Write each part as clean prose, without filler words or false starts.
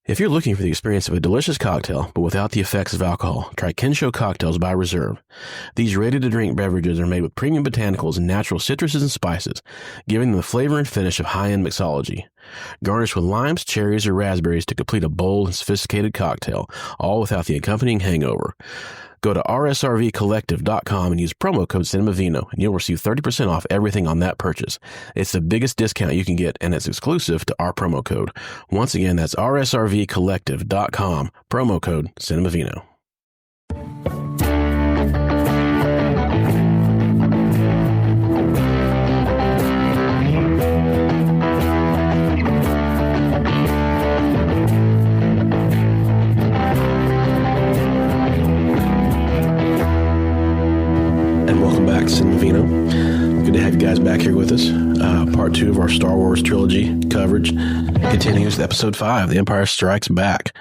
If you're looking for the experience of a delicious cocktail, but without the effects of alcohol, try Kensho Cocktails by Reserve. These ready-to-drink beverages are made with premium botanicals and natural citruses and spices, giving them the flavor and finish of high-end mixology. Garnish with limes, cherries, or raspberries to complete a bold and sophisticated cocktail, all without the accompanying hangover. Go to rsrvcollective.com and use promo code Cinemavino, and you'll receive 30% off everything on that purchase. It's the biggest discount you can get, and it's exclusive to our promo code. Once again, that's rsrvcollective.com, promo code Cinemavino. Cinemavino. Good to have you guys back here with us. Part 2 of our Star Wars trilogy coverage continues with episode 5, The Empire Strikes Back.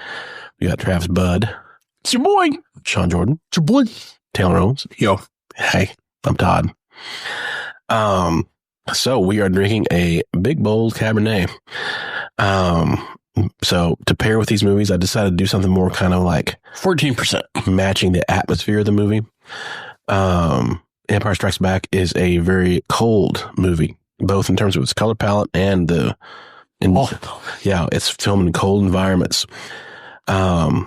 We got Travis Budd. It's your boy. Sean Jordan. It's your boy. Taylor Owens. Yo. Hey, I'm Todd. So we are drinking a big, bold Cabernet. So to pair with these movies, I decided to do something more kind of like 14%. matching the atmosphere of the movie. Empire Strikes Back is a very cold movie, both in terms of its color palette and it's filmed in cold environments. Have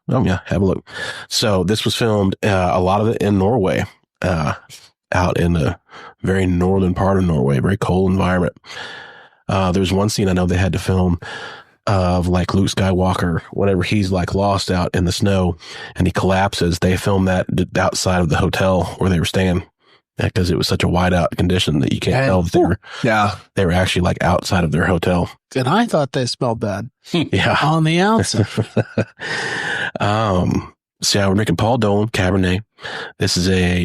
a look. So this was filmed, a lot of it in Norway, out in the very northern part of Norway, very cold environment. There's one scene I know they had to film of like Luke Skywalker, whenever he's like lost out in the snow and he collapses. They filmed that outside of the hotel where they were staying because it was such a wide out condition that you can't tell that they were actually like outside of their hotel. And I thought they smelled bad. Yeah. On the outside. So we're drinking Paul Dolan Cabernet. This is a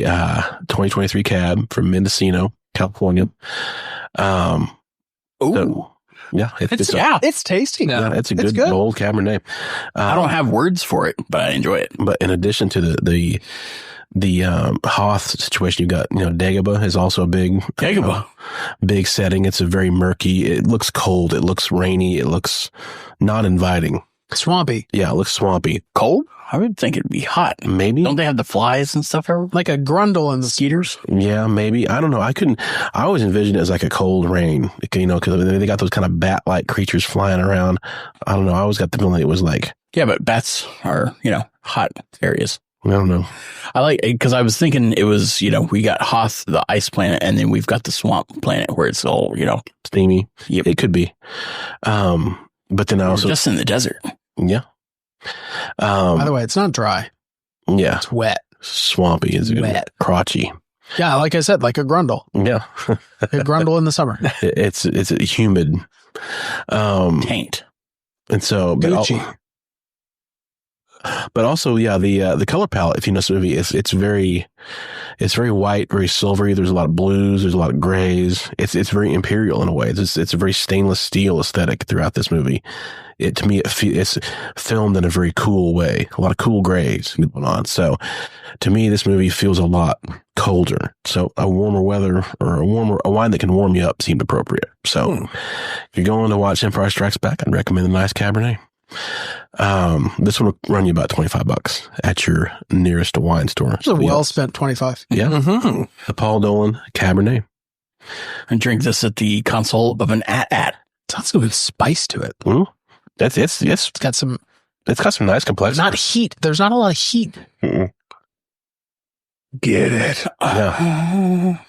2023 cab from Mendocino, California. Yeah, it's tasty. Yeah, it's a good bold Cabernet. I don't have words for it, but I enjoy it. But in addition to the Hoth situation, you got Dagobah is also a big big setting. It's a very murky. It looks cold. It looks rainy. It looks not inviting. Swampy. Yeah, it looks swampy. Cold? I would think it'd be hot. Maybe. Don't they have the flies and stuff everywhere? Like a grundle in the skeeters? Yeah, maybe. I don't know. I always envisioned it as like a cold rain, because they got those kind of bat-like creatures flying around. I don't know. I always got the feeling it was like... Yeah, but bats are, hot areas. I don't know. Because I was thinking it was, we got Hoth, the ice planet, and then we've got the swamp planet where it's all, steamy. Yep. It could be. But then I also... just in the desert. Yeah. By the way, it's not dry. Yeah. It's wet. Swampy is wet. Crotchy. Yeah, like I said, like a grundle. Yeah. A grundle in the summer. It's humid. Taint. And so... But also, yeah, the color palette, if you know this movie, it's very white, very silvery. There's a lot of blues. There's a lot of grays. It's very imperial in a way. It's a very stainless steel aesthetic throughout this movie. To me, it's filmed in a very cool way. A lot of cool grays going on. So to me, this movie feels a lot colder. So a warmer weather or a wine that can warm you up seemed appropriate. So if you're going to watch Empire Strikes Back, I'd recommend a nice Cabernet. This one will run you about $25 at your nearest wine store. It's a well-spent 25. Yeah. Mm-hmm. The Paul Dolan Cabernet. And drink this at the console of an at. Sounds good with spice to it. Mm-hmm. It's got some nice complexity. Not heat. There's not a lot of heat. Mm-mm. Get it. Yeah.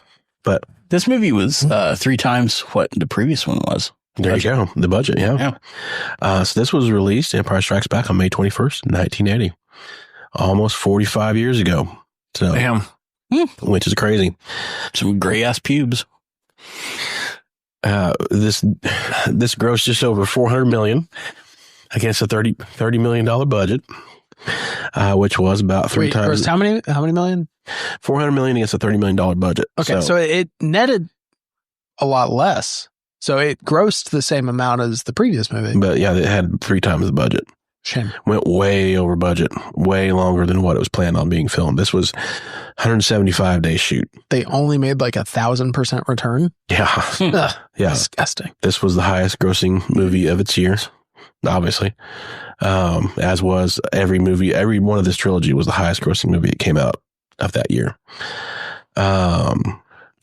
But this movie was 3 times what the previous one was. There you go. The budget, yeah. So this was released, Empire Strikes Back, on May 21st, 1980. Almost 45 years ago. So, damn. Which is crazy. Some gray-ass pubes. This grossed just over $400 million against a $30 million budget, which was about 3 times. How many million? $400 million against a $30 million budget. Okay, so it netted a lot less. So it grossed the same amount as the previous movie. But yeah, it had 3 times the budget. Shame. Went way over budget, way longer than what it was planned on being filmed. This was 175-day shoot. They only made like 1,000% return? Yeah. Ugh, yeah. Disgusting. This was the highest grossing movie of its year. obviously. As was every movie. Every one of this trilogy was the highest grossing movie that came out of that year.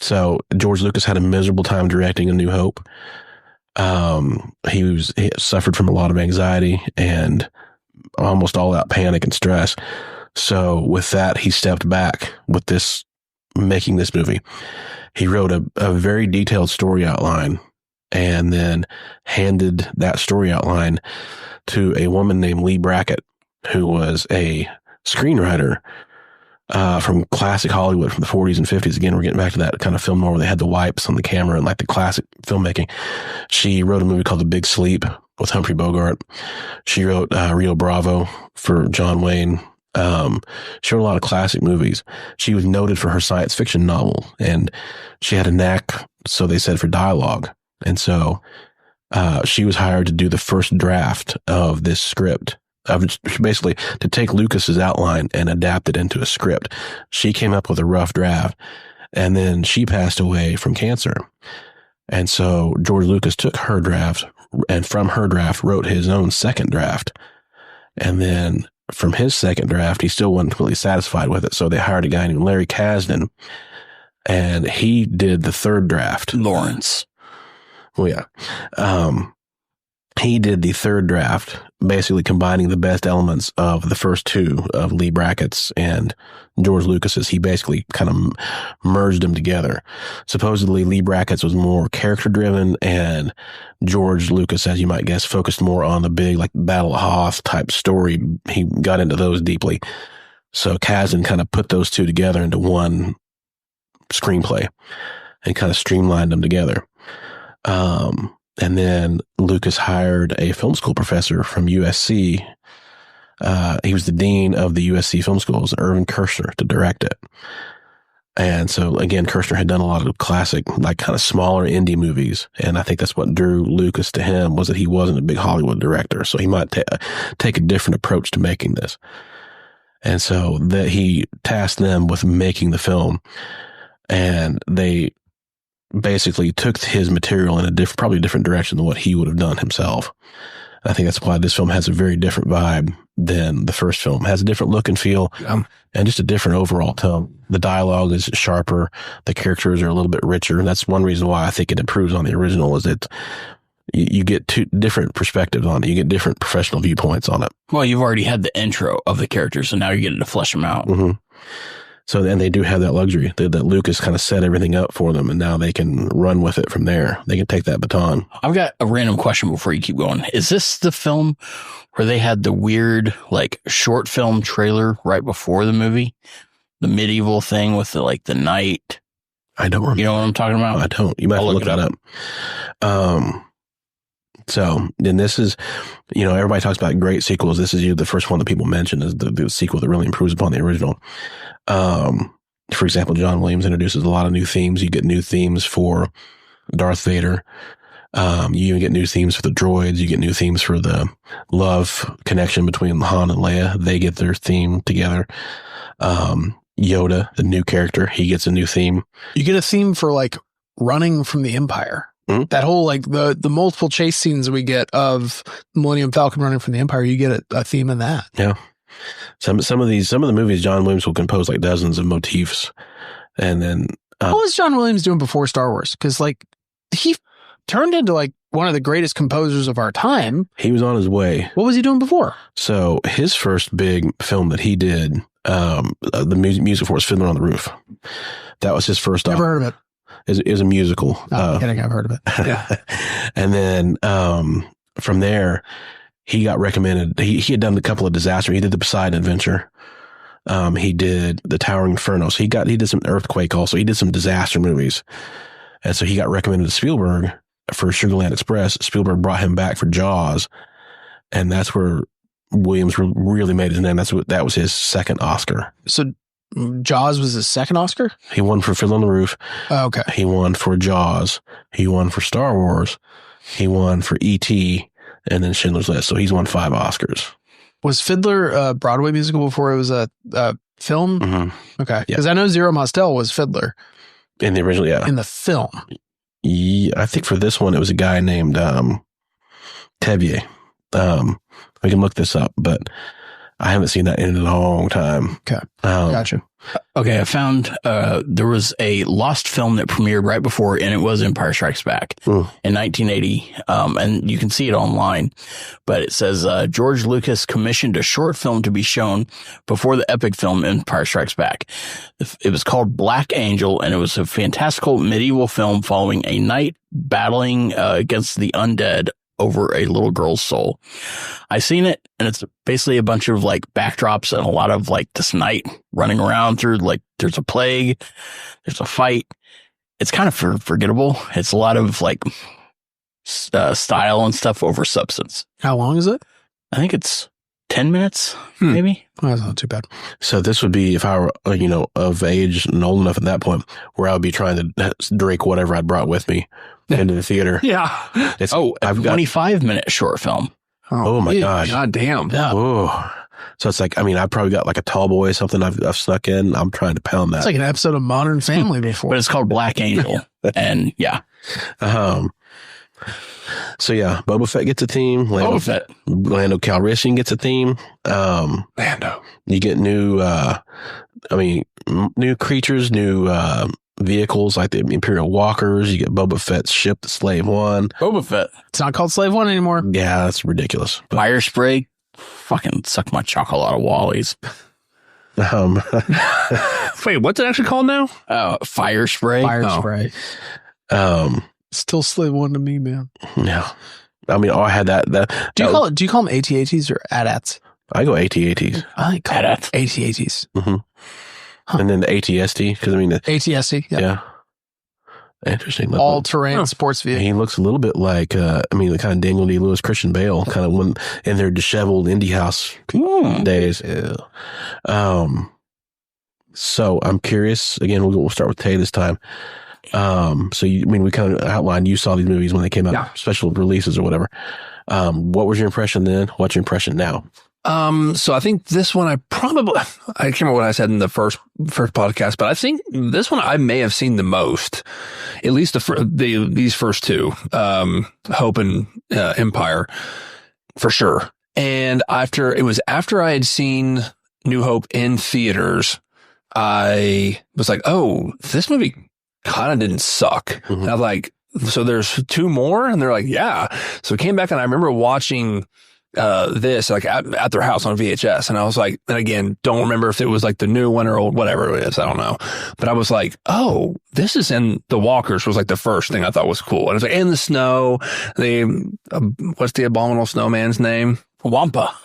So George Lucas had a miserable time directing A New Hope. He suffered from a lot of anxiety and almost all out panic and stress. So with that, he stepped back with making this movie. He wrote a very detailed story outline and then handed that story outline to a woman named Lee Brackett, who was a screenwriter from classic Hollywood from the 40s and 50s. Again, we're getting back to that kind of film where they had the wipes on the camera and like the classic filmmaking. She wrote a movie called The Big Sleep with Humphrey Bogart. She wrote Rio Bravo for John Wayne. She wrote a lot of classic movies. She was noted for her science fiction novel, and she had a knack, so they said, for dialogue. And so she was hired to do the first draft of this script, basically to take Lucas's outline and adapt it into a script. She came up with a rough draft, and then she passed away from cancer. And so George Lucas took her draft, and from her draft wrote his own second draft. And then from his second draft, he still wasn't completely satisfied with it. So they hired a guy named Larry Kasdan, and he did the third draft. Lawrence. Well, yeah. He did the third draft, basically combining the best elements of the first two of Lee Brackett's and George Lucas's. He basically kind of merged them together. Supposedly, Lee Brackett's was more character-driven, and George Lucas, as you might guess, focused more on the big, like, Battle of Hoth type story. He got into those deeply. So Kasdan kind of put those two together into one screenplay and kind of streamlined them together. And then Lucas hired a film school professor from USC. He was the dean of the USC film schools, Irvin Kershner, to direct it. And so, again, Kershner had done a lot of classic, like kind of smaller indie movies. And I think that's what drew Lucas to him, was that he wasn't a big Hollywood director. So he might take a different approach to making this. And so that he tasked them with making the film. And they basically took his material in probably a different direction than what he would have done himself. I think that's why this film has a very different vibe than the first film. It has a different look and feel, and just a different overall tone. The dialogue is sharper. The characters are a little bit richer. And that's one reason why I think it improves on the original, is that you get two different perspectives on it. You get different professional viewpoints on it. Well, you've already had the intro of the characters, so now you're getting to flesh them out. Mm-hmm. So then they do have that luxury that Lucas kind of set everything up for them, and now they can run with it from there. They can take that baton. I've got a random question before you keep going. Is this the film where they had the weird, like, short film trailer right before the movie? The medieval thing with the night? I don't remember. You know what I'm talking about? I don't. You might have to look that up. So then this is, everybody talks about great sequels. This is the first one that people mention is the sequel that really improves upon the original. For example, John Williams introduces a lot of new themes. You get new themes for Darth Vader. You even get new themes for the droids. You get new themes for the love connection between Han and Leia. They get their theme together. Yoda, the new character, he gets a new theme. You get a theme for running from the Empire. Mm-hmm. That whole the multiple chase scenes we get of Millennium Falcon running from the Empire, you get a theme in that. Yeah. Some of the movies, John Williams will compose dozens of motifs. And then what was John Williams doing before Star Wars? Because he turned into one of the greatest composers of our time. He was on his way. What was he doing before? So his first big film that he did, the music for was Fiddler on the Roof. That was his first. Never heard of it. It was a musical. No, I'm kidding. I've heard of it. Yeah. And then from there, he got recommended. He had done a couple of disasters. He did the Poseidon Adventure. He did the Towering Inferno. So he did some Earthquake also. He did some disaster movies. And so he got recommended to Spielberg for Sugarland Express. Spielberg brought him back for Jaws. And that's where Williams really made his name. That was his second Oscar. So Jaws was his second Oscar? He won for Fiddler on the Roof. Oh, okay. He won for Jaws. He won for Star Wars. He won for E.T. and then Schindler's List. So he's won 5 Oscars. Was Fiddler a Broadway musical before it was a film? Mm-hmm. Okay. Because I know Zero Mostel was Fiddler. In the original, yeah. In the film. Yeah, I think for this one, it was a guy named Tevier. We can look this up, but I haven't seen that in a long time. Okay. Gotcha. Okay, I found there was a lost film that premiered right before, and it was Empire Strikes Back in 1980, and you can see it online. But it says George Lucas commissioned a short film to be shown before the epic film Empire Strikes Back. It was called Black Angel, and it was a fantastical medieval film following a knight battling against the undead over a little girl's soul. I seen it, and it's basically a bunch of like backdrops and a lot of like this knight running around through, like, there's a plague, there's a fight. It's kind of forgettable. It's a lot of like style and stuff over substance. How long is it? I think it's 10 minutes, maybe. Well, that's not too bad. So this would be if I were, of age and old enough at that point where I would be trying to drink whatever I'd brought with me into the theater. Yeah. I've got 25-minute short film. Oh my gosh. God damn. Yeah. Oh. So it's like, I probably got like a tall boy or something I've snuck in. I'm trying to pound that. It's like an episode of Modern Family before. But it's called Black Angel. And yeah. So yeah, Boba Fett gets a theme. Lando Calrissian gets a theme. Lando. You get new creatures, new vehicles like the Imperial Walkers. You get Boba Fett's ship, the Slave One. Boba Fett. It's not called Slave One anymore. Yeah, that's ridiculous. But, Fire spray. Fucking suck my chocolate of Wally's. Wait, what's it actually called now? Fire spray. Fire spray. Still Slave One to me, man. Yeah. I had that. Do you call them AT-ATs or AT-ATs? I go AT-ATs. I like call AT-ATs. AT-ATs. Mm-hmm. Huh. And then the AT-ST, because AT-ST, yeah. Interesting. All-terrain sports vehicle. He looks a little bit like, the kind of Daniel D-Lewis, Christian Bale, kind of when in their disheveled indie house days. Yeah. So I'm curious. Again, we'll start with Tay this time. So we kind of outlined, you saw these movies when they came out, special releases or whatever. What was your impression then? What's your impression now? So I think this one I can't remember what I said in the first podcast, but I think this one I may have seen the most, at least these first two, Hope and Empire, for sure. And after I had seen New Hope in theaters, I was like, oh, this movie kind of didn't suck. Mm-hmm. And I was like, so there's two more? And they're like, yeah. So we came back and I remember watching this like at their house on VHS. And I was like, and again, don't remember if it was like the new one or old, whatever it is. I don't know. But I was like, oh, this is in the Walkers was like the first thing I thought was cool. And it was like in the snow, what's the abominable snowman's name? Wampa.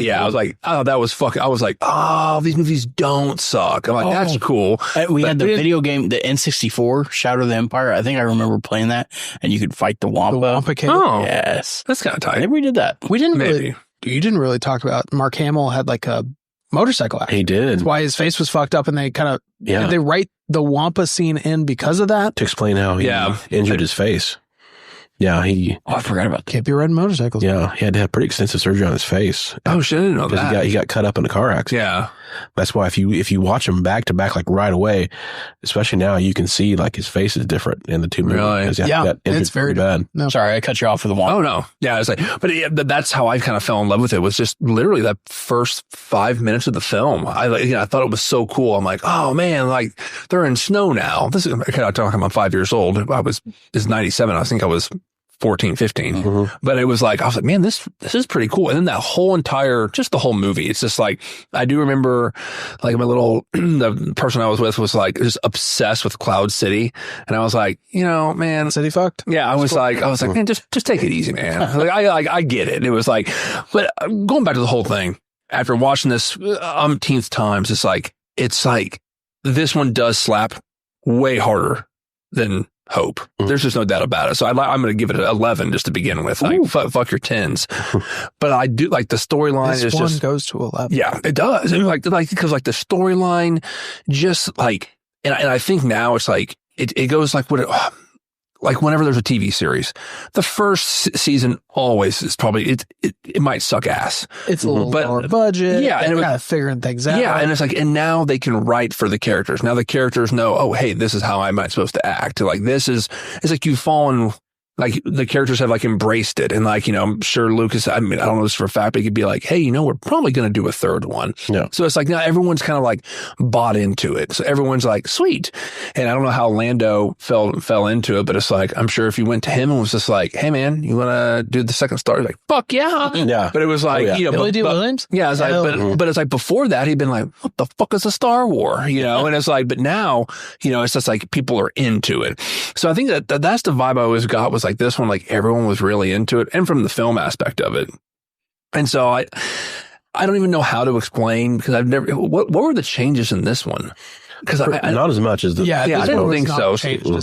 Yeah. I was like, oh, that was fucking, I was like, oh, these movies don't suck. I'm like, that's cool. We had the video game, the N64, Shadow of the Empire. I think I remember playing that, and you could fight the Wampa. The Wampa kid. Oh, yes. That's kind of tight. Maybe we did that. You didn't really talk about Mark Hamill had like a motorcycle accident. He did. That's why his face was fucked up, and they kind of, they write the Wampa scene in because of that. To explain how he injured his face. Yeah, I forgot about that. Can't be riding motorcycles. Yeah, he had to have pretty extensive surgery on his face. Oh shit, I didn't know that. He got cut up in a car accident. Yeah. That's why if you watch him back to back, like right away, especially now, you can see like his face is different in the two movies. Really? Yeah, it's very bad. No. Sorry, I cut you off for the one. Oh no. Yeah, it's like, but that's how I kind of fell in love with it, was just literally that first 5 minutes of the film. I thought it was so cool. I'm like, oh man, like they're in snow now. This is kind of talking. I'm 5 years old. It's 97. I think I was 14, 15. Mm-hmm. But I was like, man, this is pretty cool. And then that the whole movie, it's just like, I do remember like the person I was with was like just obsessed with Cloud City. And I was like, man. City fucked? Yeah. I was like, man, just take it easy, man. I get it. It was like, but going back to the whole thing, after watching this umpteenth times, it's like this one does slap way harder than Hope. There's just no doubt about it. So I'm going to give it an 11 just to begin with. Like, fuck your 10s. But I do like the storyline is just goes to 11. Yeah, it does. And because the storyline just like, and I think now it's like, it goes like like whenever there's a TV series, the first season always is probably, it might suck ass. It's a little lower budget. Yeah. And kind of figuring things out. Yeah. And it's like, and now they can write for the characters. Now the characters know, oh, hey, this is how I'm supposed to act. Like it's like you've fallen like the characters have like embraced it. And like, you know, I'm sure Lucas, I mean, I don't know this for a fact, but he could be like, hey, you know, we're probably going to do a third one. Yeah. So it's like now everyone's kind of like bought into it. So everyone's like, sweet. And I don't know how Lando fell into it, but it's like, I'm sure if you went to him and was just like, hey man, you want to do the second Star? He's like, fuck yeah. Yeah. But it was like, you know, Billy D. Williams? yeah, it's like, but it's like before that, he'd been like, what the fuck is a Star War? You know, and it's like, but now, you know, it's just like people are into it. So I think that's the vibe I always got was like this one, like everyone was really into it and from the film aspect of it. And so I don't even know how to explain because I've never, what were the changes in this one? Because not as much as the. Yeah, I don't think so.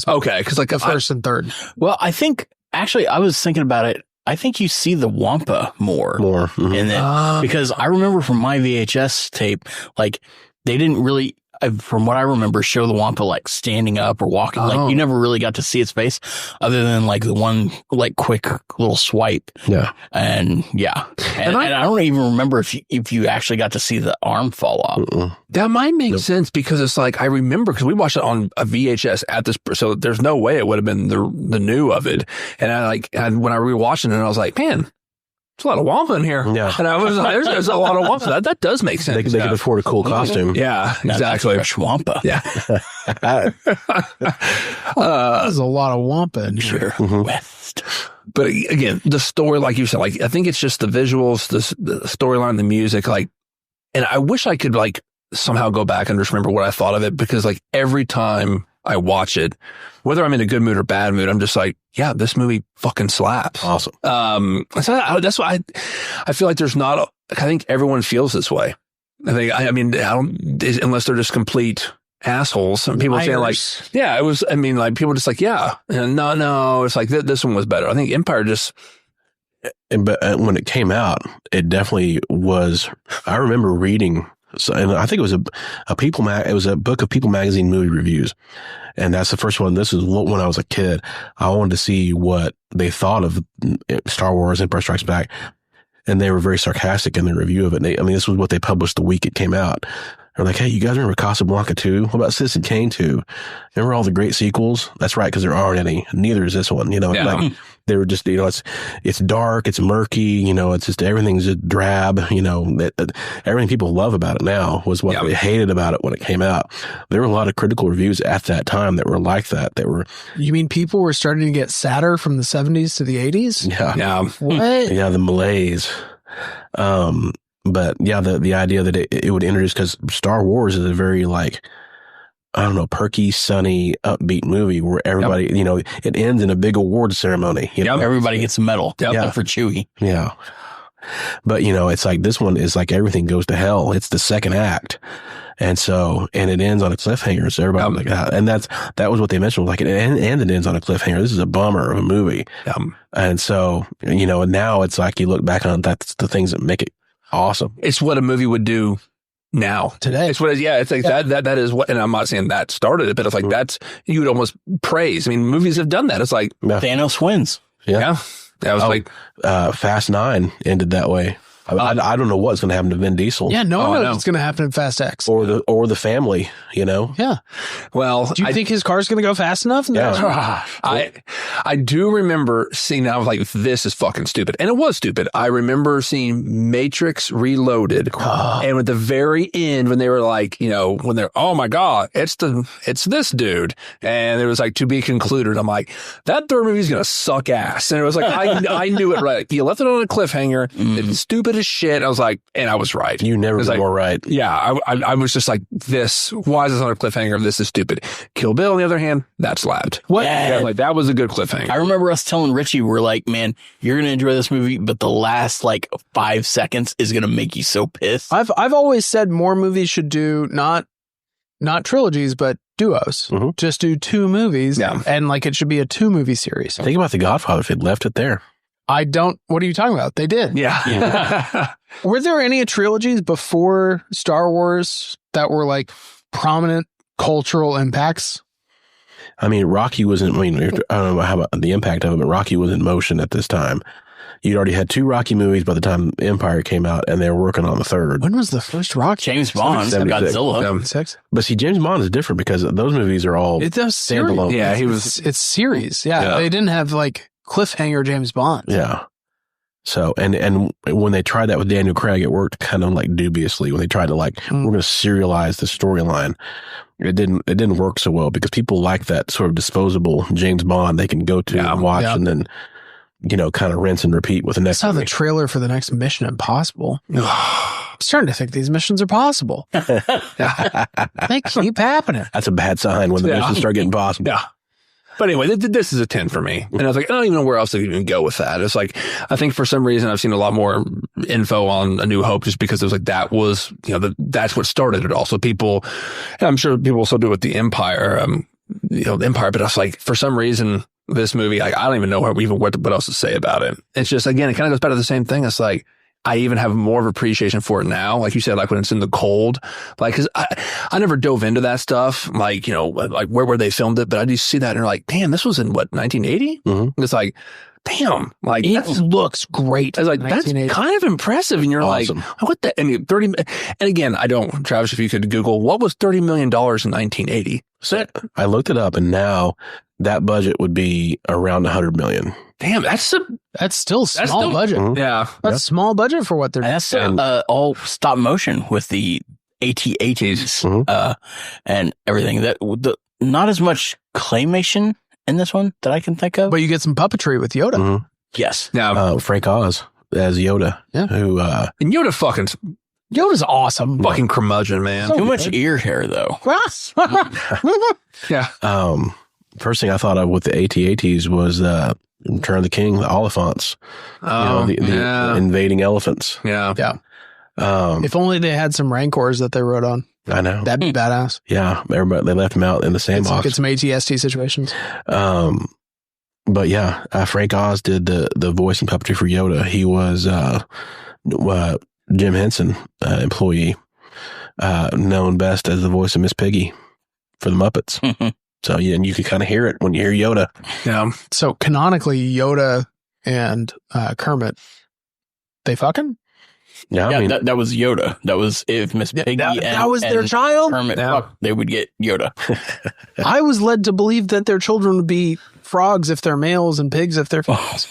Okay. Because like the first and third. Well, I think actually I was thinking about it. I think you see the Wampa more. Mm-hmm. in it because I remember from my VHS tape, like they didn't really, from what I remember, show the Wampa like standing up or walking. Like you never really got to see its face other than like the one like quick little swipe. Yeah. And yeah. And I don't even remember if you actually got to see the arm fall off. that might make sense because it's like I remember because we watched it on a VHS at this, so there's no way it would have been the new of it. And when I rewatched it, and I was like, man, there's a lot of Wampa in here. Yeah. And I was like, there's a lot of Wampa. That does make sense. They can afford a cool costume. Yeah, exactly. Fresh Wampa. Yeah. There's a lot of Wampa in here. Sure. West. But again, the story, like you said, like I think it's just the visuals, the storyline, the music, like, and I wish I could like somehow go back and just remember what I thought of it because like every time I watch it, whether I'm in a good mood or bad mood, I'm just like, yeah, this movie fucking slaps. Awesome. So that's why I feel like there's not, I think everyone feels this way. I mean, unless they're just complete assholes. And people saying like, yeah, it was, I mean, like people just like, yeah, and no, it's like this one was better. I think Empire just. But when it came out, it definitely was, I remember reading. So, and I think it was it was a book of People magazine movie reviews. And that's the first one. This is when I was a kid. I wanted to see what they thought of Star Wars Empire Strikes Back. And they were very sarcastic in their review of it. This was what they published the week it came out. They're like, hey, you guys remember Casablanca 2? What about Citizen Kane 2? Remember all the great sequels? That's right, because there aren't any. Neither is this one. You know, like they were just, you know, it's dark, it's murky, you know, it's just everything's just drab. You know, everything people love about it now was what they hated about it when it came out. There were a lot of critical reviews at that time that were like that. You mean people were starting to get sadder from the 70s to the 80s? Yeah. What? Yeah, the malaise. But yeah, the idea that it would introduce, because Star Wars is a very like, I don't know, perky, sunny, upbeat movie where everybody, you know, it ends in a big award ceremony. You know? Everybody gets a medal except for Chewie. Yeah. But, you know, it's like this one is like everything goes to hell. It's the second act. And it ends on a cliffhanger. So everybody like that. And that was what they mentioned. Like, and it ends on a cliffhanger. This is a bummer of a movie. And so, you know, and now it's like you look back on that's the things that make it awesome. It's what a movie would do now. Today. It's what it's like that is what, and I'm not saying that started it, but it's like that's, you would almost praise. I mean, movies have done that. It's like Thanos wins. Yeah. That was like Fast 9 ended that way. I don't know what's going to happen to Vin Diesel. Yeah, no one knows what's going to happen in Fast X. Or the family, you know? Yeah. Well, do you think his car's going to go fast enough? Yeah. I do remember seeing, I was like, this is fucking stupid. And it was stupid. I remember seeing Matrix Reloaded. And at the very end, when they were like, you know, when they're, oh my God, it's this dude. And it was like, to be concluded. I'm like, that third movie's going to suck ass. And it was like, I knew it right. You left it on a cliffhanger. It's stupid as shit. I was like, and I was right. You never been more right. Yeah. I was just like, why is this on a cliffhanger? This is stupid. Kill Bill, on the other hand, that slapped. What? Yeah, like that was a good cliffhanger. I remember us telling Richie, we're like, man, you're going to enjoy this movie, but the last like 5 seconds is going to make you so pissed. I've always said more movies should do not trilogies, but duos. Mm-hmm. Just do 2 movies. Yeah. And like it should be a 2-movie series. Think about The Godfather if they'd left it there. What are you talking about? They did. Yeah. Were there any trilogies before Star Wars that were like prominent cultural impacts? I mean, Rocky wasn't, I don't know how about the impact of it, but Rocky was in motion at this time. You'd already had 2 Rocky movies by the time Empire came out, and they were working on the third. When was the first Rocky? James Bond, Godzilla. 76. But see, James Bond is different because those movies are all standalone. Yeah, it's series. Yeah, they didn't have like cliffhanger James Bond. Yeah. So, and when they tried that with Daniel Craig, it worked kind of like dubiously. When they tried to we're going to serialize the storyline, it didn't work so well because people like that sort of disposable James Bond they can go to and watch and then, kind of rinse and repeat with the next. I saw the trailer for the next Mission Impossible. I'm starting to think these missions are possible. They keep happening. That's a bad sign when the missions start getting possible. Yeah. But anyway, this is a 10 for me. And I was like, I don't even know where else to even go with that. It's like, I think for some reason I've seen a lot more info on A New Hope just because it was like, that was, that's what started it all. So people, I'm sure people still do it with the Empire, the Empire, but I was like, for some reason, this movie, like, I don't even know what else to say about it. It's just, again, it kind of goes back to the same thing. It's like, I even have more of appreciation for it now. Like you said, like when it's in the cold, like, cause I never dove into that stuff. Like, like where they filmed it, but I just see that and they're like, damn, this was in what, 1980? Mm-hmm. It's like, damn, like it looks great. I was like, that's kind of impressive. And you're awesome. Like, what the, and 30, and again, Travis, if you could Google what was $30 million in 1980. So I looked it up and now that budget would be around 100 million. Damn, that's still small budget. Mm-hmm. Yeah. That's small budget for what they're doing. That's all stop motion with the AT-ATs and everything. Not as much claymation in this one that I can think of. But you get some puppetry with Yoda. Mm-hmm. Yes. Now, Frank Oz as Yoda. Yeah. Who, and Yoda's awesome. Fucking curmudgeon, man. Too much ear hair, though. Yeah. First thing I thought of with the AT-ATs was Return of the King, the Oliphants. The invading elephants. Yeah. Yeah. If only they had some Rancors that they rode on. I know. That'd be badass. Yeah. Everybody, they left them out in the sandbox. Get some AT-ST situations. But yeah, Frank Oz did the voice and puppetry for Yoda. He was Jim Henson employee, known best as the voice of Miss Piggy for the Muppets. So yeah, and you can kind of hear it when you hear Yoda. Yeah. So canonically, Yoda and Kermit, they fucking? Yeah, I mean, that was Yoda. That was if Miss Piggy that was their child? Kermit fucked, they would get Yoda. I was led to believe that their children would be frogs if they're males and pigs if they're females.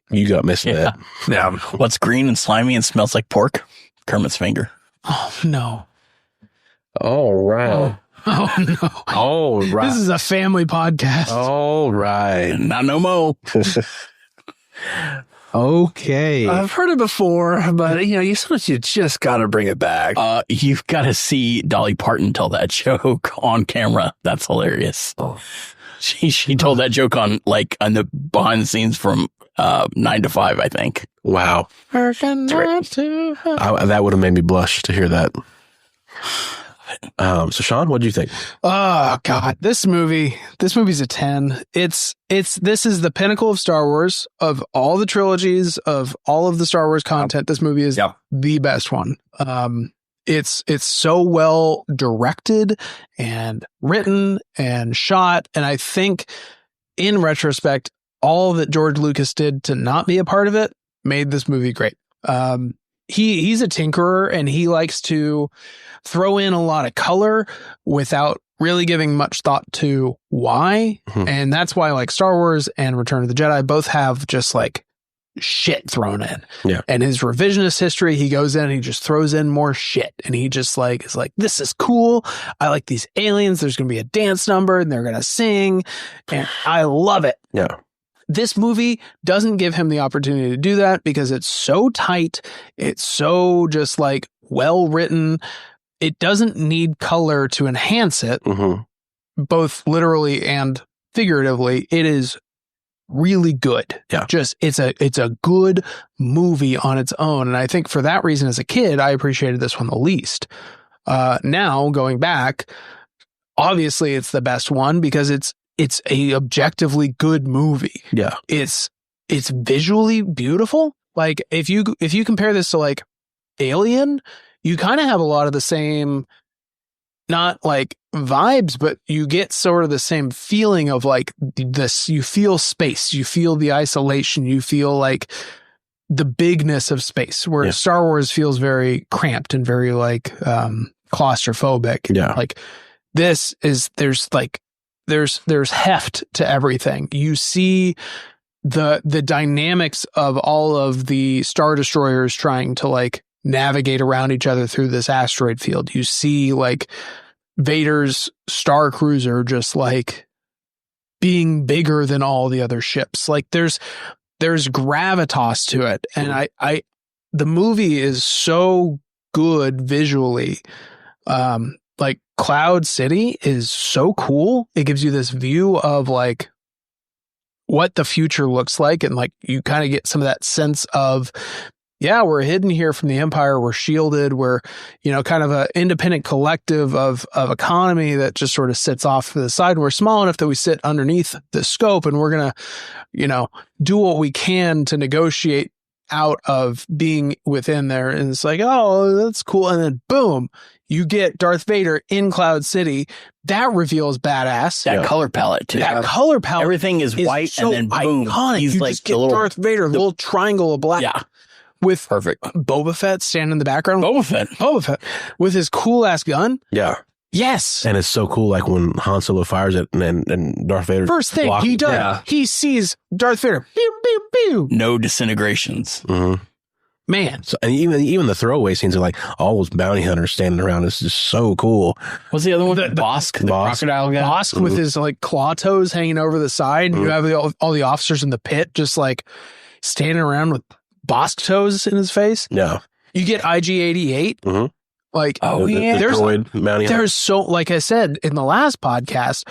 You got missing that. Yeah. What's green and slimy and smells like pork? Kermit's finger. Oh, no. All right. Oh, no. All right. This is a family podcast. All right. Not no mo. Okay. I've heard it before, but you just got to bring it back. You've got to see Dolly Parton tell that joke on camera. That's hilarious. Oh. She told that joke on the behind the scenes from 9 to 5, I think. Wow. That would have made me blush to hear that. So Sean, what do you think? Oh God, this movie's a 10. This is the pinnacle of Star Wars, of all the trilogies, of all of the Star Wars content. This movie is the best one. It's so well directed and written and shot. And I think in retrospect, all that George Lucas did to not be a part of it made this movie great. He's a tinkerer and he likes to throw in a lot of color without really giving much thought to why. Mm-hmm. And that's why Star Wars and Return of the Jedi both have just shit thrown in. Yeah. And his revisionist history, he goes in and he just throws in more shit. And he just is like, this is cool. I like these aliens. There's going to be a dance number and they're going to sing. And I love it. Yeah. This movie doesn't give him the opportunity to do that because it's so tight. It's so just well written. It doesn't need color to enhance it, both literally and figuratively. It is really good. Yeah. It's a good movie on its own. And I think for that reason, as a kid, I appreciated this one the least. Now going back, obviously it's the best one because it's a objectively good movie. Yeah. It's visually beautiful. If you compare this to Alien, you kind of have a lot of the same, not vibes, but you get sort of the same feeling of this. You feel space, you feel the isolation, you feel the bigness of space, where Star Wars feels very cramped and very claustrophobic. Yeah. This is, there's heft to everything. You see the dynamics of all of the Star Destroyers trying to like navigate around each other through this asteroid field. You see like Vader's Star Cruiser just like being bigger than all the other ships. Like there's gravitas to it. And the movie is so good visually. Like Cloud City is so cool. It gives you this view of like what the future looks like. And like, you kind of get some of that sense of, yeah, we're hidden here from the Empire. We're shielded. We're, kind of an independent collective of economy that just sort of sits off to the side. We're small enough that we sit underneath the scope, and we're going to, do what we can to negotiate out of being within there. And it's like, oh, that's cool. And then boom, you get Darth Vader in Cloud City. That reveals badass. That color palette too. That color palette. Everything is white, so and then boom, iconic. he's you like just get Darth Vader, the little triangle of black. Yeah. With perfect Boba Fett standing in the background. Boba Fett with his cool ass gun. Yeah. Yes. And it's so cool, like when Han Solo fires it and Darth Vader. First thing he does, he sees Darth Vader. Pew, pew, pew. No disintegrations. Mm-hmm. Man. So, and even the throwaway scenes are like all those bounty hunters standing around. It's just so cool. What's the other one? Bosk, the crocodile guy. Bosk with his like claw toes hanging over the side. You have all the officers in the pit just like standing around with Bosk toes in his face. Yeah. You get IG-88. Like, there's so, like I said in the last podcast,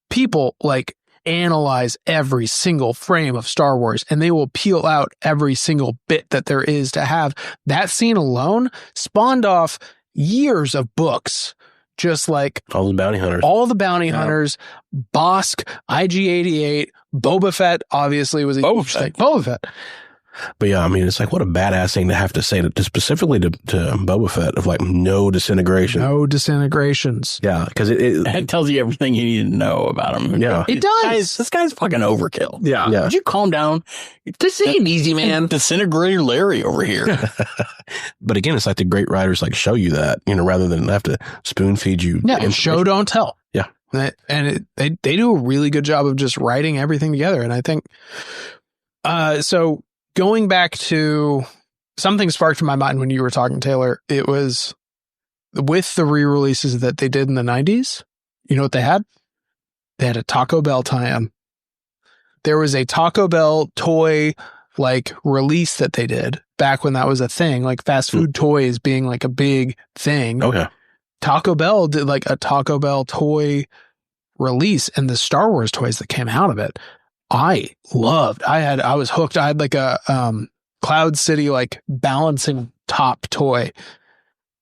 people like analyze every single frame of Star Wars, and they will peel out every single bit that there is to have. That scene alone spawned off years of books, just like all the bounty hunters, Bosk, IG-88, Boba Fett obviously was Boba Fett. But yeah, I mean, it's like what a badass thing to have to say to specifically to Boba Fett of like no disintegration. No disintegrations. Yeah, because it tells you everything you need to know about him. Yeah. It does. This guy's fucking overkill. Yeah. Would you calm down? This ain't easy, man. Disintegrator Larry over here. But again, it's like the great writers like show you that, rather than have to spoon feed you. Yeah, show, don't tell. Yeah. And they do a really good job of just writing everything together. And I think, so going back to something sparked in my mind when you were talking, Taylor, it was with the re-releases that they did in the 90s. You know what they had? They had a Taco Bell tie-in. There was a Taco Bell toy like release that they did back when that was a thing, like fast food toys being like a big thing. Okay. Taco Bell did like a Taco Bell toy release, and the Star Wars toys that came out of it, I loved. I was hooked. I had like a Cloud City like balancing top toy.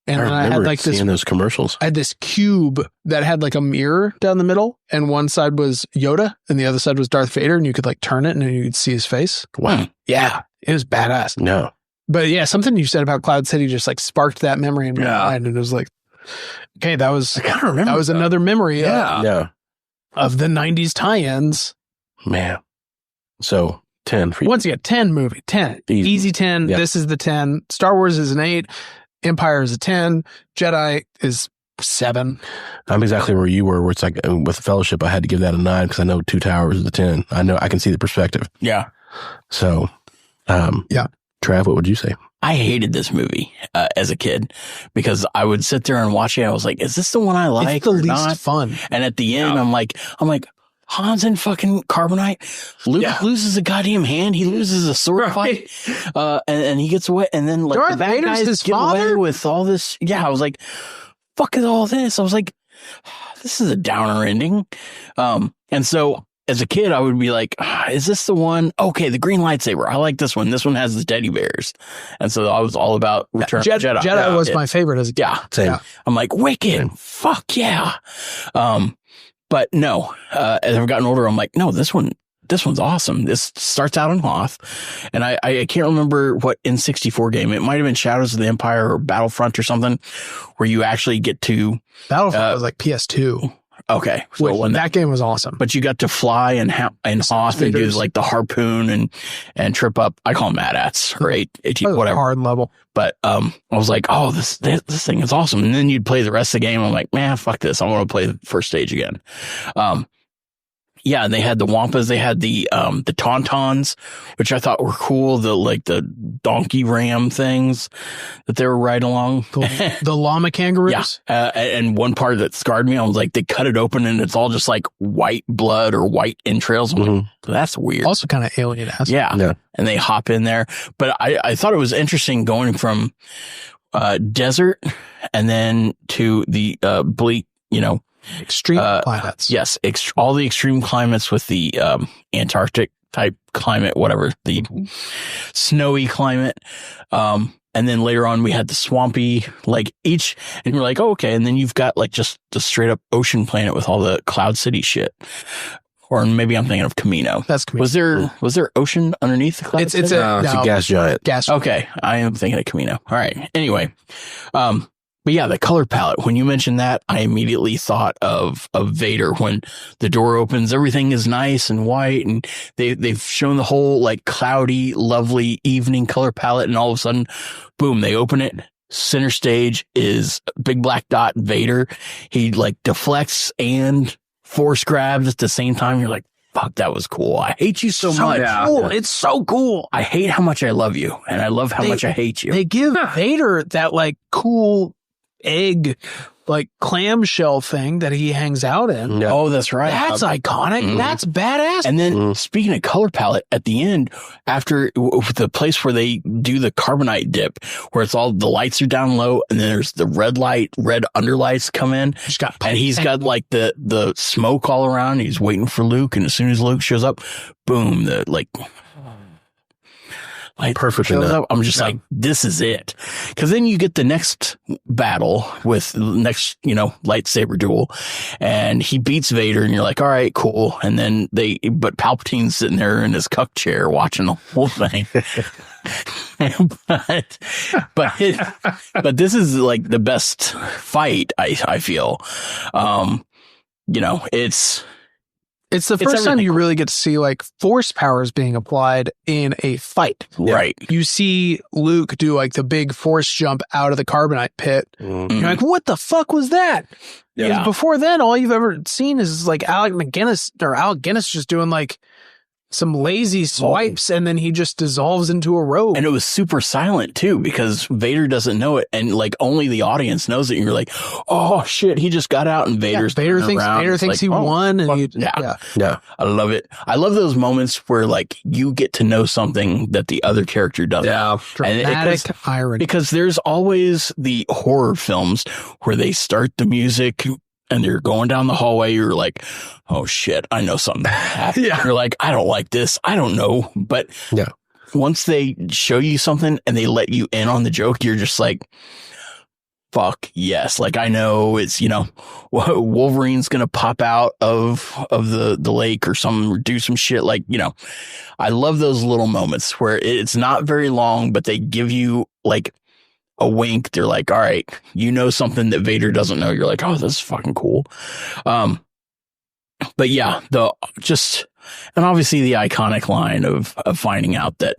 And then I had like seeing those commercials. I had this cube that had like a mirror down the middle, and one side was Yoda and the other side was Darth Vader, and you could like turn it and then you could see his face. Wow. Yeah. It was badass. No. But yeah, something you said about Cloud City just like sparked that memory in my mind, and it was like, okay, that was another memory of the 90s tie-ins. Man. So 10 for you. Once again, 10 movie, 10. Easy 10. Yep. This is the 10. Star Wars is an 8. Empire is a 10. Jedi is 7. I'm exactly where you were, where it's like with Fellowship, I had to give that a 9 because I know Two Towers is a 10. I know I can see the perspective. Yeah. So, Trav, what would you say? I hated this movie as a kid because I would sit there and watch it. I was like, is this the one I like? It's the least fun. And at the end, I'm like, Han's in fucking carbonite. Luke loses a goddamn hand. He loses a sword fight. And he gets away. And then like Darth the bad Vader's guys his get father? away with all this. Yeah. I was like, fuck is all this? I was like, this is a downer ending. And so as a kid, I would be like, is this the one? Okay. The green lightsaber. I like this one. This one has the teddy bears. And so I was all about Return of the Jedi. Jedi was my favorite as a kid. Yeah. Same. Yeah. I'm like, wicked. Fuck yeah. But no, as I've gotten older, I'm like, no, this one's awesome. This starts out in Hoth, and I can't remember what N64 game. It might have been Shadows of the Empire or Battlefront or something, where you actually get to Battlefront was like PS2. Okay, so that game was awesome. But you got to fly and Hoth and do like the harpoon and trip up. I call them AT-ATs or AT, whatever. Hard level. But I was like, oh, this thing is awesome. And then you'd play the rest of the game. I'm like, man, fuck this. I want to play the first stage again. Yeah, and they had the Wampas, they had the Tauntauns, which I thought were cool, the donkey ram things that they were riding along. The llama kangaroos? Yeah. And one part that scarred me, I was like, they cut it open and it's all just like white blood or white entrails. I'm like, that's weird. Also kind of alien-esque. Yeah. And they hop in there. But I thought it was interesting going from desert and then to the bleak, extreme climates. Yes, all the extreme climates with the Antarctic type climate, whatever, the snowy climate. And then later on we had the swampy, and you're like, oh, okay. And then you've got like just the straight up ocean planet with all the Cloud City shit. Or maybe I'm thinking of Camino. That's Camino. Was there ocean underneath the Cloud City? It's a gas giant. Okay. I am thinking of Camino. All right. Anyway. But yeah, the color palette, when you mentioned that, I immediately thought of Vader. When the door opens, everything is nice and white, and they've shown the whole like cloudy, lovely evening color palette, and all of a sudden, boom, they open it. Center stage is big black dot Vader. He like deflects and force grabs at the same time. You're like, fuck, that was cool. I hate you so much. Cool. It's so cool. I hate how much I love you, and I love how much I hate you. They give Vader that like cool egg, like clamshell thing that he hangs out in. Yeah. Oh, that's right. That's iconic. That's badass. And then speaking of color palette, at the end, after the place where they do the carbonite dip, where it's all the lights are down low, and then there's the red underlights come in, and he's got like the smoke all around. He's waiting for Luke, and as soon as Luke shows up, boom, the like perfect shows up. I'm just like, this is it. Because then you get the next battle with the next, lightsaber duel, and he beats Vader, and you're like, all right, cool. And then but Palpatine's sitting there in his cuck chair watching the whole thing. but this is like the best fight. I feel, It's the first time you really get to see like force powers being applied in a fight. Right. You see Luke do like the big force jump out of the carbonite pit. You're like, what the fuck was that? Yeah. Before then, all you've ever seen is like Alec Guinness just doing like some lazy swipes, and then he just dissolves into a robe. And it was super silent too, because Vader doesn't know it, and like only the audience knows it. And you're like, oh shit, he just got out, and Vader thinks he won, and yeah, I love it. I love those moments where like you get to know something that the other character doesn't. Yeah, dramatic irony. Because there's always the horror films where they start the music and you're going down the hallway, you're like, oh shit, I know something happened. You're like, I don't like this. I don't know. But once they show you something and they let you in on the joke, you're just like, fuck yes. Like, I know it's, Wolverine's going to pop out of the lake or do some shit. Like, I love those little moments where it's not very long, but they give you like a wink. They're like, all right, something that Vader doesn't know. You're like, oh, this is fucking cool. But yeah, and obviously the iconic line of finding out that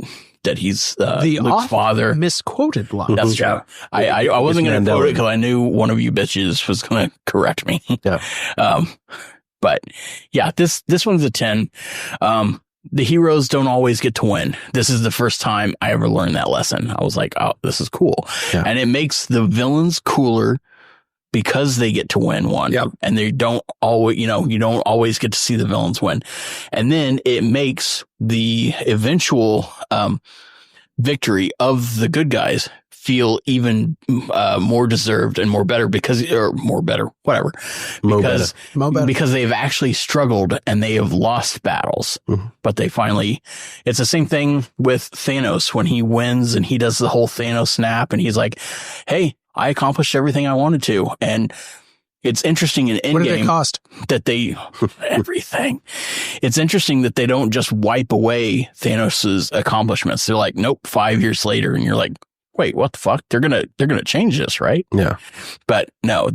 he's Luke's father. Misquoted line. That's true. I wasn't going to quote it because I knew one of you bitches was going to correct me. Yeah. But yeah, this one's a 10. The heroes don't always get to win. This is the first time I ever learned that lesson. I was like, oh, this is cool. Yeah. And it makes the villains cooler because they get to win one. Yep. And they don't always, you don't always get to see the villains win. And then it makes the eventual victory of the good guys feel even more deserved and more better because they've actually struggled and they have lost battles, but they finally, it's the same thing with Thanos when he wins and he does the whole Thanos snap and he's like, hey, I accomplished everything I wanted to. And it's interesting in Endgame. What did it cost? That they, everything. It's interesting that they don't just wipe away Thanos's accomplishments. They're like, nope, 5 years later. And you're like, wait, what the fuck? They're going to change this, right? Yeah. But no,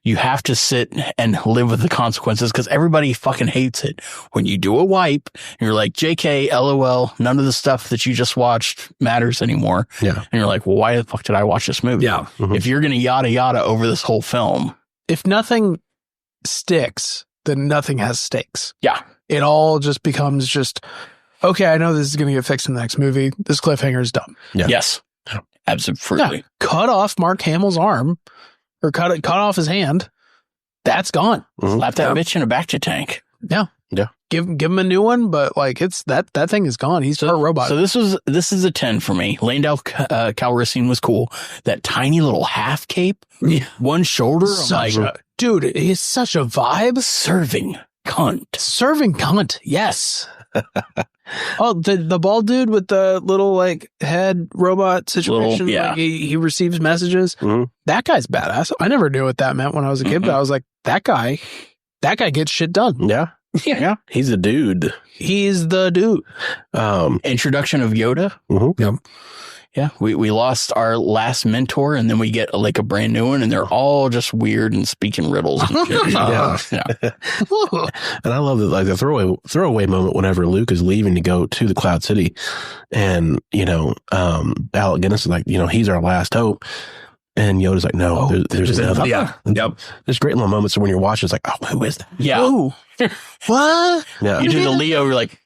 you have to sit and live with the consequences because everybody fucking hates it. When you do a wipe, and you're like, JK, LOL, none of the stuff that you just watched matters anymore. Yeah. And you're like, well, why the fuck did I watch this movie? Yeah. If you're going to yada yada over this whole film. If nothing sticks, then nothing has stakes. Yeah. It all just becomes just, okay, I know this is going to get fixed in the next movie. This cliffhanger is dumb. Yeah. Yes. Absolutely. Yeah. Cut off Mark Hamill's arm or cut off his hand. That's gone. Slap that bitch in a back to tank. Yeah. Yeah. Give him a new one, but like it's that thing is gone. He's part robot. So this is a 10 for me. Landau Calrissian was cool. That tiny little half cape, one shoulder. Dude, he's such a vibe. Serving cunt. Yes. Oh, the bald dude with the little like head robot situation. Yeah. Like, he receives messages. That guy's badass. I never knew what that meant when I was a kid, but I was like, that guy gets shit done. Yeah. Yeah. He's the dude. He's the dude. Introduction of Yoda. Yep. Yeah. We lost our last mentor and then we get like a brand new one and they're all just weird and speaking riddles. And shit. Yeah. And I love that, like the throwaway moment whenever Luke is leaving to go to the Cloud City and, Alec Guinness is like, he's our last hope. And Yoda's like, no, there's another. Yeah. Yep. There's great little moments when you're watching. It's like, oh, who is that? Yeah. Ooh. What? Yeah. You do the Leo, you're like,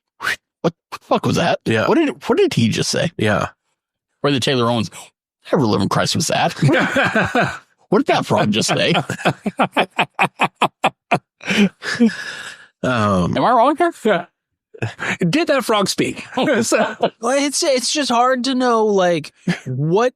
what the fuck was that? Yeah. What did he just say? Yeah. Or the Taylor Owens, never living Christ was that. What did that frog just say? Am I wrong here? Did that frog speak? It's just hard to know, like,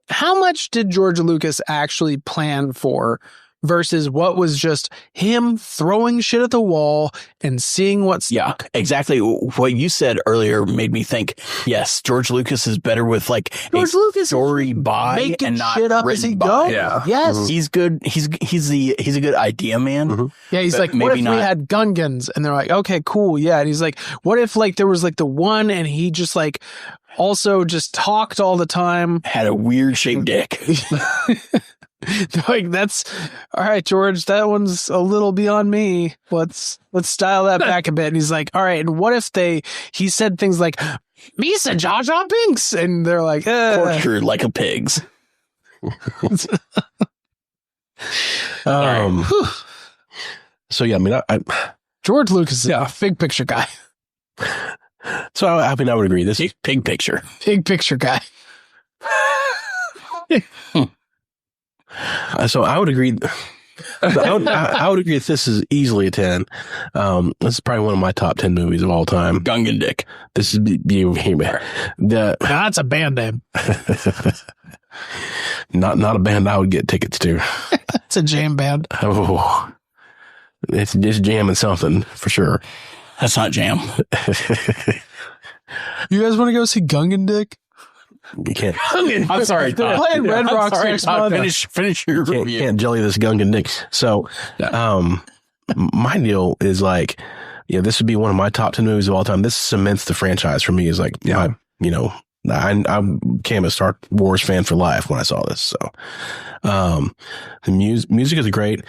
how much did George Lucas actually plan for versus what was just him throwing shit at the wall and seeing what's stuck. Exactly. What you said earlier made me think, yes, George Lucas is better with like George Lucas story by and not shit up as he goes. Yeah. Yes. He's good. He's a good idea man. Yeah, he's like, what if we had Gungans? And they're like, okay, cool. Yeah. And he's like, what if like there was like the one and he just like also just talked all the time. Had a weird shaped dick. Like, that's all right, George, that one's a little beyond me. Let's style that back a bit. And he's like, all right, and what if he said things like Misa Jar Jar Binks, and they're like tortured like a pig's. So yeah, I mean, I George Lucas is a big picture guy. So I mean, I would agree. This big picture guy. So I would agree. I would agree that this is easily a 10. This is probably one of my top 10 movies of all time. Gungan Dick. This is That's a band name. Not a band I would get tickets to. It's a jam band. Oh, it's jamming something for sure. That's not jam. You guys want to go see Gungan Dick? You can't. I'm sorry. They're playing Red Rocks next month. Finish your review. Can't jelly this Gungan Dick. So, my deal is like, this would be one of my top 10 movies of all time. This cements the franchise for me. Is like, I became a Star Wars fan for life when I saw this. So, the music is great.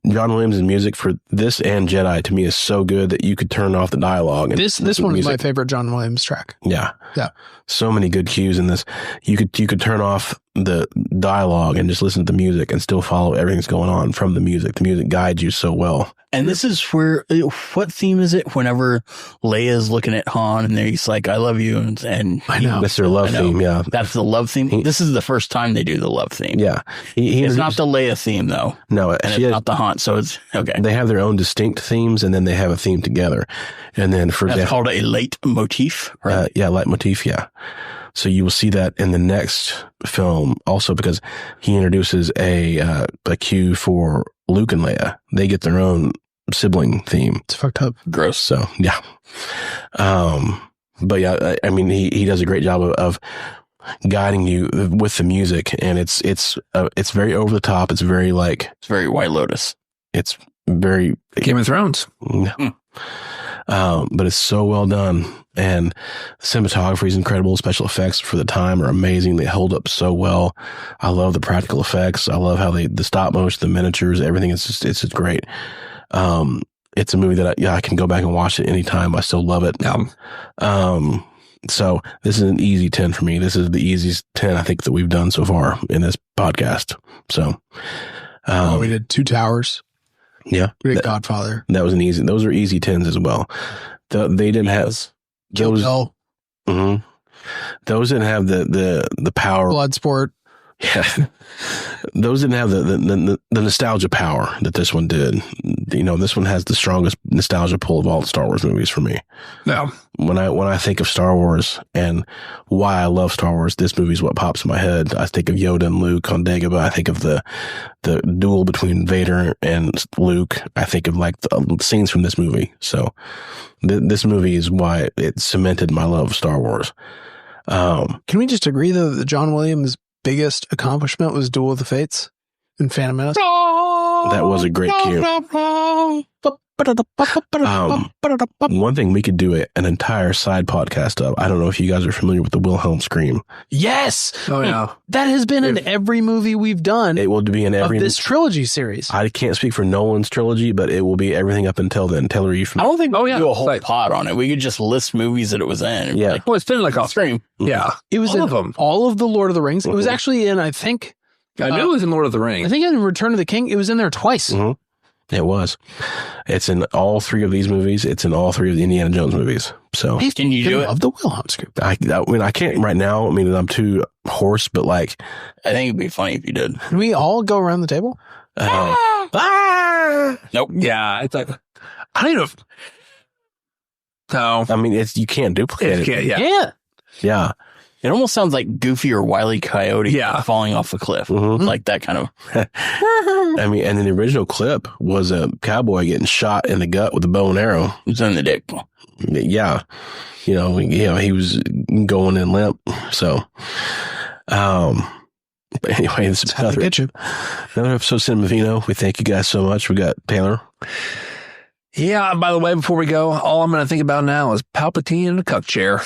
John Williams' music for this and Jedi to me is so good that you could turn off the dialogue. And this one is my favorite John Williams track. Yeah. Yeah. So many good cues in this. You could turn off the dialogue and just listen to the music and still follow everything that's going on from the music. The music guides you so well. And this is where, what theme is it? Whenever Leia's looking at Han and he's like, I love you. And I know. That's their love theme. Yeah. That's the love theme. This is the first time they do the love theme. Yeah. It's not the Leia theme though. No. And it's not the Han. So it's okay. They have their own distinct themes and then they have a theme together. And then for That's example, called a leitmotif. Right? Leitmotif. Yeah. So you will see that in the next film also because he introduces a cue for Luke and Leia. They get their own sibling theme. It's fucked up. Gross. So yeah. But yeah, I mean, he does a great job of guiding you with the music, and it's very over the top. It's very it's very White Lotus. It's very Game of Thrones. But it's so well done, and the cinematography is incredible. Special effects for the time are amazing. They hold up so well. I love the practical effects. I love how the stop motion, the miniatures, everything. It's just great. It's a movie that I can go back and watch it anytime. I still love it. So this is an easy 10 for me. This is the easiest 10 I think that we've done so far in this podcast. So, we did Two Towers. Yeah. Great Godfather. That was an easy. Those are easy 10s as well. They didn't have those. Mm-hmm. Those didn't have the power. Bloodsport. Yeah. Those didn't have the nostalgia power that this one did. You know, this one has the strongest nostalgia pull of all the Star Wars movies for me. No. When I think of Star Wars and why I love Star Wars, this movie is what pops in my head. I think of Yoda and Luke on Dagobah. I think of the duel between Vader and Luke. I think of like the scenes from this movie. So this movie is why it cemented my love of Star Wars. Can we just agree though that John Williams' biggest accomplishment was Duel of the Fates in Phantom Menace? That was a great cue. One thing we could do an entire side podcast of. I don't know if you guys are familiar with the Wilhelm scream. Yes. Oh yeah. That has been in every movie we've done. It will be in every of this trilogy series. I can't speak for Nolan's trilogy, but it will be everything up until then. Taylor, are you I don't think we yeah. do a whole Like- pod on it. We could just list movies that it was in. Yeah. Like, Well, it's been like a Scream. yeah. It was all in of them. all of the Lord of the Rings. It was actually in, I think I knew it was in Lord of the Rings. in Return of the King. It was in there twice. Mm-hmm. It was. It's in all three of these movies. It's in all three of the Indiana Jones movies. So Can you do it? Of the Wilhelm scream. I mean, I can't right now. I mean, I'm too hoarse, but like, I think it'd be funny if you did. Can we all go around the table? Nope. Yeah, it's like I don't know. No, I mean, you can't duplicate it. yeah. Yeah. It almost sounds like Goofy or Wile E. Coyote Yeah. falling off a cliff. Mhm. Like that kind of. I mean, and in the original clip was a cowboy getting shot in the gut with a bow and arrow. It's in the dick. Yeah. He was going in limp. So, but anyway, this is How to get you. another episode of Cinemavino. We thank you guys so much. We got Taylor. Yeah, by the way, before we go, all I'm going to think about now is Palpatine in a cuck chair.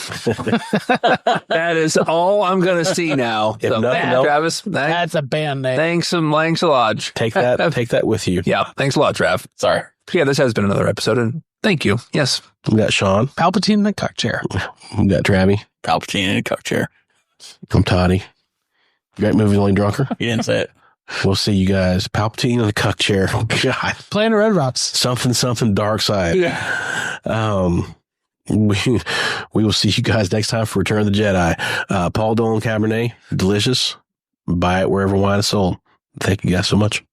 That is all I'm going to see now. If nothing else- Travis, That's a band name. thanks a lot. Take that with you. Yeah, thanks a lot, Trav. Sorry. Yeah, this has been another episode, and thank you. Yes. We got Sean. Palpatine in the cock chair. We got Travi. Palpatine in a cuck chair. I'm Toddy. Great movie, Only Drunker. You didn't say it. We'll see you guys. Palpatine in the cuck chair. Oh, God. Playing Red Rocks. Something dark side. Yeah. We will see you guys next time for Return of the Jedi. Paul Dolan Cabernet. Delicious. Buy it wherever wine is sold. Thank you guys so much.